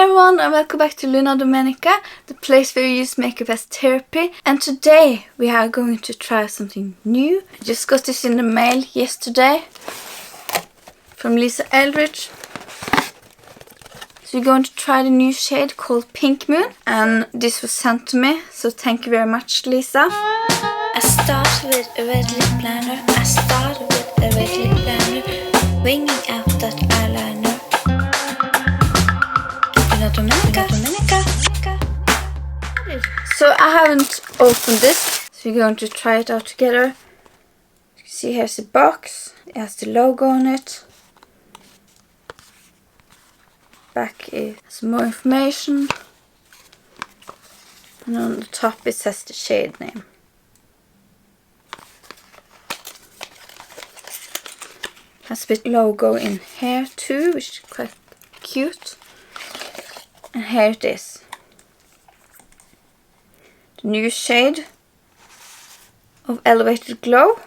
Hey everyone, and welcome back to Luna Domenica, the place where we use makeup as therapy. And today we are going to try something new. I just got this in the mail yesterday from Lisa Eldridge. So we're going to try the new shade called Pink Moon, and this was sent to me, so thank you very much, Lisa. I start with a red lip liner. Winging out that eyeliner. So I haven't opened this, so we're going to try it out together. You can see here's the box. It has the logo on it. Back is some more information. And on the top it says the shade name. Has a bit logo in here too, which is quite cute. And here it is. The new shade of Elevated Glow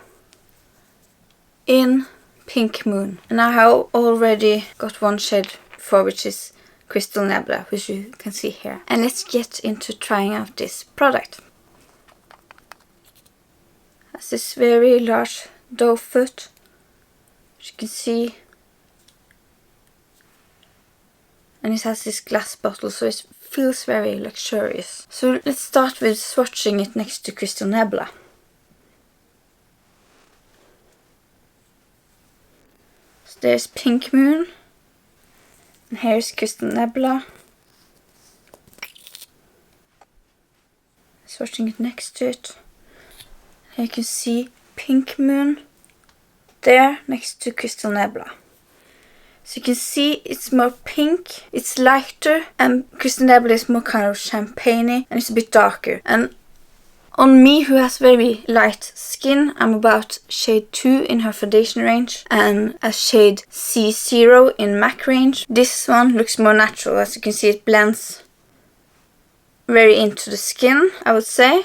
in Pink Moon. And I have already got one shade before, which is Crystal Nebula, which you can see here. And let's get into trying out this product. It has this very large doe foot, which you can see. And it has this glass bottle, so it feels very luxurious. So let's start with swatching it next to Crystal Nebula. So there's Pink Moon. And here's Crystal Nebula. Swatching it next to it. Here you can see Pink Moon there next to Crystal Nebula. So you can see it's more pink, it's lighter, and Crystal Nebula is more kind of champagne-y, and it's a bit darker. And on me, who has very light skin, I'm about shade 2 in her foundation range and a shade C0 in MAC range. This one looks more natural. As you can see, it blends very into the skin, I would say.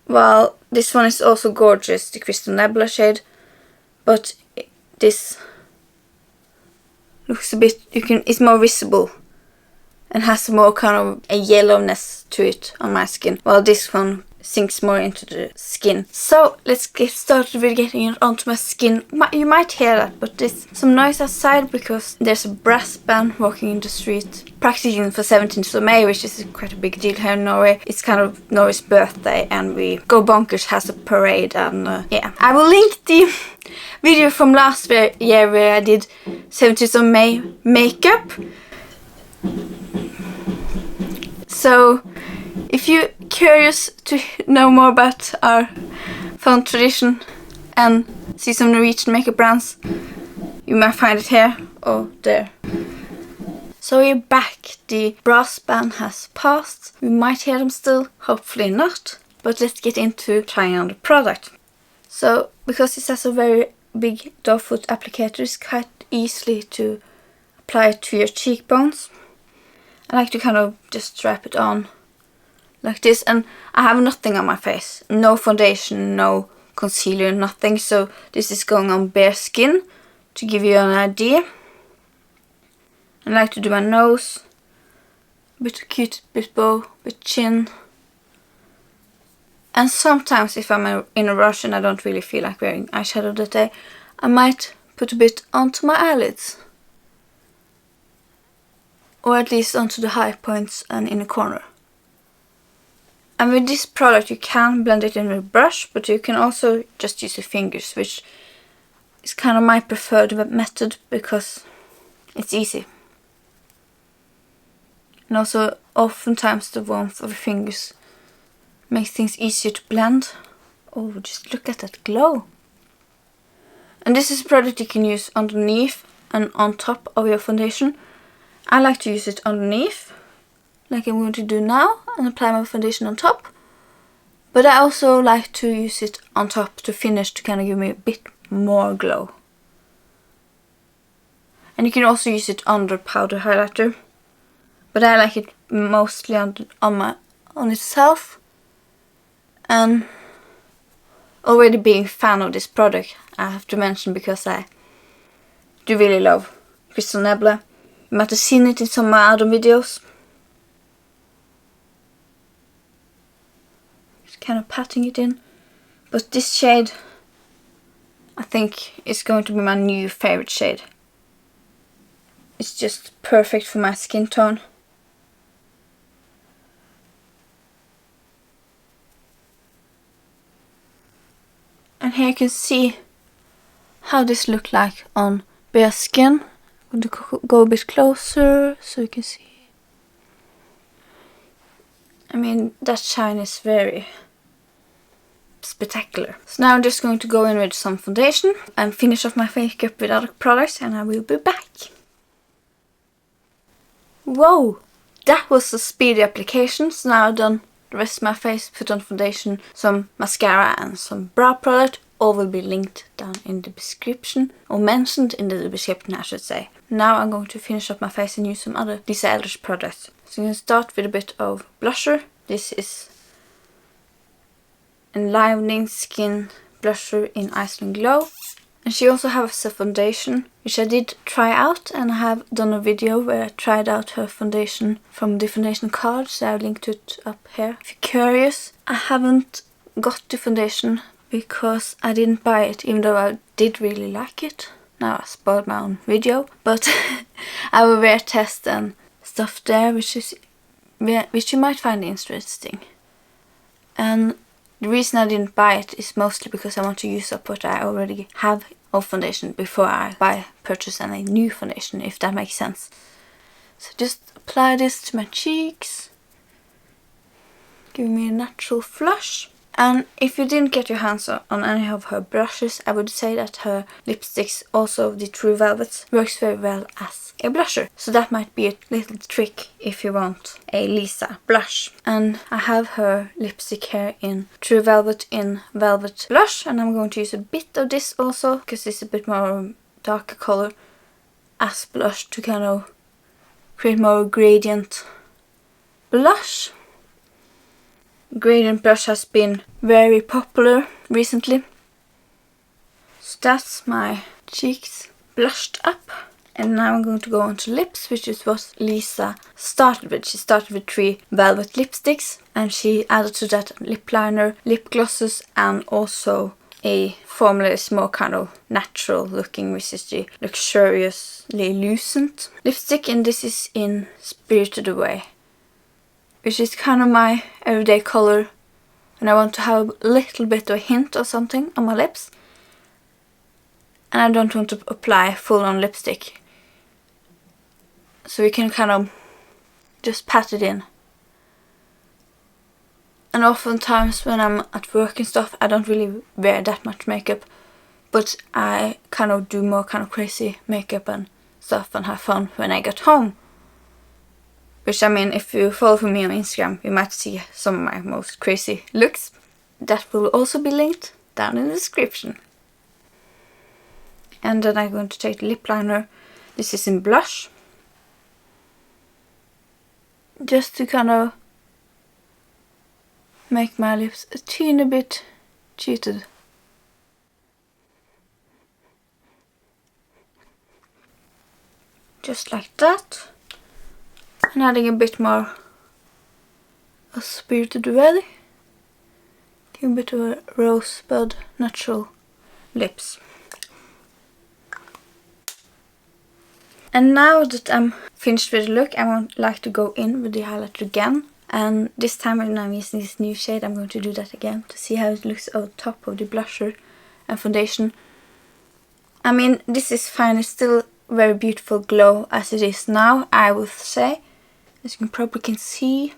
While this one is also gorgeous, the Crystal Nebula shade, but this looks a bit, it's more visible and has more kind of a yellowness to it on my skin, while this one sinks more into the skin. So let's get started with getting it onto my skin. You might hear that, but there's some noise outside because there's a brass band walking in the street, practicing for 17th of May, which is quite a big deal here in Norway. It's kind of Norway's birthday, and we Go Bonkers has a parade, and yeah. I will link the video from last year where I did 17th of May makeup. So if you're curious to know more about our fun tradition and see some Norwegian makeup brands, you might find it here or there. So we're back. The brass band has passed. We might hear them still, hopefully not. But let's get into trying on the product. So because it has a very big doe foot applicator, it's quite easily to apply it to your cheekbones. I like to kind of just strap it on like this, and I have nothing on my face. No foundation, no concealer, nothing. So this is going on bare skin to give you an idea. I like to do my nose, a bit of cute, bit bow, bit chin. And sometimes if I'm in a rush and I don't really feel like wearing eyeshadow that day, I might put a bit onto my eyelids. Or at least onto the high points and in the corner. And with this product you can blend it in with a brush, but you can also just use your fingers, which is kind of my preferred method because it's easy. And also oftentimes the warmth of your fingers makes things easier to blend. Oh, just look at that glow. And this is a product you can use underneath and on top of your foundation. I like to use it underneath, like I'm going to do now, and apply my foundation on top. But I also like to use it on top to finish, to kind of give me a bit more glow. And you can also use it under powder highlighter. But I like it mostly on itself. And already being a fan of this product, I have to mention, because I do really love Crystal Nebula. You might have seen it in some of my other videos. Just kind of patting it in. But this shade, I think, is going to be my new favorite shade. It's just perfect for my skin tone. And here you can see how this looked like on bare skin. I'm going to go a bit closer so you can see. I mean, that shine is very spectacular. So now I'm just going to go in with some foundation and finish off my makeup with other products, and I will be back. Whoa! That was a speedy application. So now I've done the rest of my face, put on foundation, some mascara and some brow product. All will be linked down in the description, or mentioned in the description I should say. Now I'm going to finish up my face and use some other Lisa Eldridge products. So I'm going to start with a bit of blusher. This is Enlivening Skin Blusher in Iceland Glow. And she also has a foundation, which I did try out, and I have done a video where I tried out her foundation from the foundation card, so I'll link to it up here if you're curious. I haven't got the foundation because I didn't buy it, even though I did really like it. Now I spoiled my own video, but I will wear test and stuff there, which you might find interesting. And the reason I didn't buy it is mostly because I want to use up what I already have of foundation before I purchase any new foundation, if that makes sense. So just apply this to my cheeks, give me a natural flush. And if you didn't get your hands on any of her brushes, I would say that her lipsticks, also the True Velvet, works very well as a blusher. So that might be a little trick if you want a Lisa blush. And I have her lipstick here in True Velvet in Velvet Blush, and I'm going to use a bit of this also, because it's a bit more darker color as blush to kind of create more gradient blush. Gradient blush has been very popular recently. So that's my cheeks blushed up. And now I'm going to go on to lips, which is what Lisa started with. She started with 3 velvet lipsticks, and she added to that lip liner, lip glosses, and also a formula is more kind of natural looking, which is the luxuriously Lucent lipstick, and this is in Spirited Away, which is kind of my everyday color when I want to have a little bit of a hint of something on my lips. And I don't want to apply full on lipstick. So we can kind of just pat it in. And oftentimes when I'm at work and stuff, I don't really wear that much makeup. But I kind of do more kind of crazy makeup and stuff and have fun when I get home. Which, I mean, if you follow me on Instagram, you might see some of my most crazy looks. That will also be linked down in the description. And then I'm going to take the lip liner. This is in blush. Just to kind of make my lips a teeny bit cheated. Just like that. And adding a bit more of Spirited Away. Give a bit of a rosebud natural lips. And now that I'm finished with the look, I would like to go in with the highlighter again. And this time when I'm using this new shade, I'm going to do that again to see how it looks on top of the blusher and foundation. I mean, this is fine. It's still very beautiful glow as it is now, I would say. As you probably can see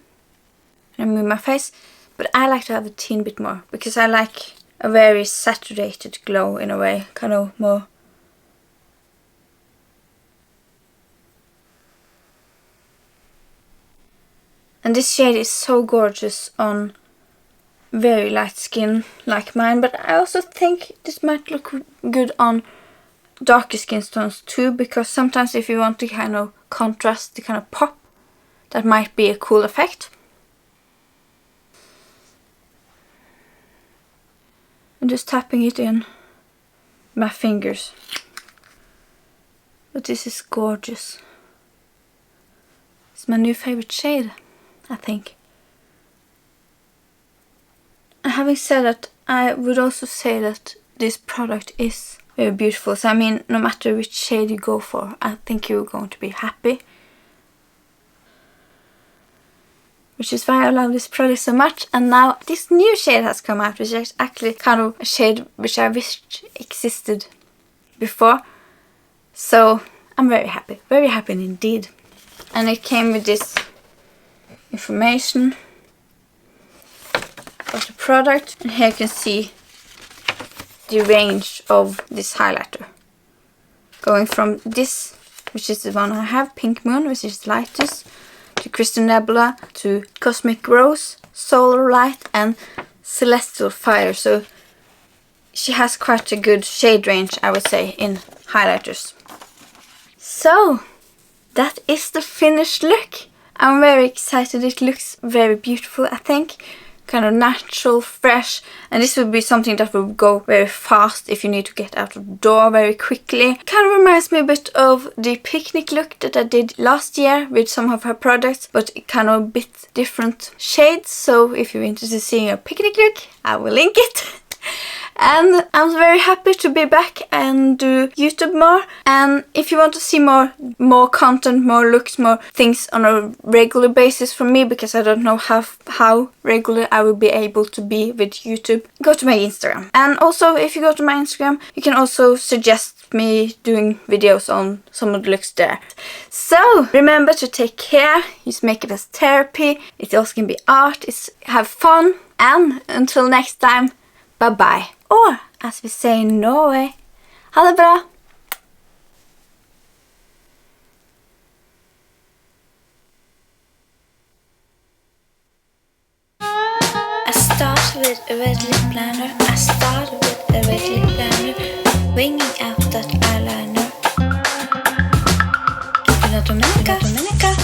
when I move my face. But I like to have a teeny bit more, because I like a very saturated glow in a way. Kind of more. And this shade is so gorgeous on very light skin like mine. But I also think this might look good on darker skin tones too. Because sometimes if you want to kind of contrast, the kind of pop, that might be a cool effect. I'm just tapping it in my fingers. But this is gorgeous. It's my new favorite shade, I think. And having said that, I would also say that this product is very beautiful. So I mean, no matter which shade you go for, I think you're going to be happy. Which is why I love this product so much. And now this new shade has come out, which is actually kind of a shade which I wished existed before. So I'm very happy indeed. And it came with this information about the product. And here you can see the range of this highlighter. Going from this, which is the one I have, Pink Moon, which is the lightest, to Crystal Nebula, to Cosmic Rose, Solar Light, and Celestial Fire. So she has quite a good shade range, I would say, in highlighters. So that is the finished look. I'm very excited. It looks very beautiful, I think. Kind of natural, fresh, and this would be something that would go very fast if you need to get out of the door very quickly. Kind of reminds me a bit of the picnic look that I did last year with some of her products, but kind of a bit different shades. So if you're interested in seeing a picnic look, I will link it. And I'm very happy to be back and do YouTube more. And if you want to see more content, more looks, more things on a regular basis from me, because I don't know how regular I will be able to be with YouTube, go to my Instagram. And also, if you go to my Instagram, you can also suggest me doing videos on some of the looks there. So remember to take care, use makeup as therapy. It also can be art, have fun. And until next time, bye bye. Or, as we say in Norway, ha det bra! I start with a red lip liner. I start with a red lip liner, winging out that eyeliner. Dominica.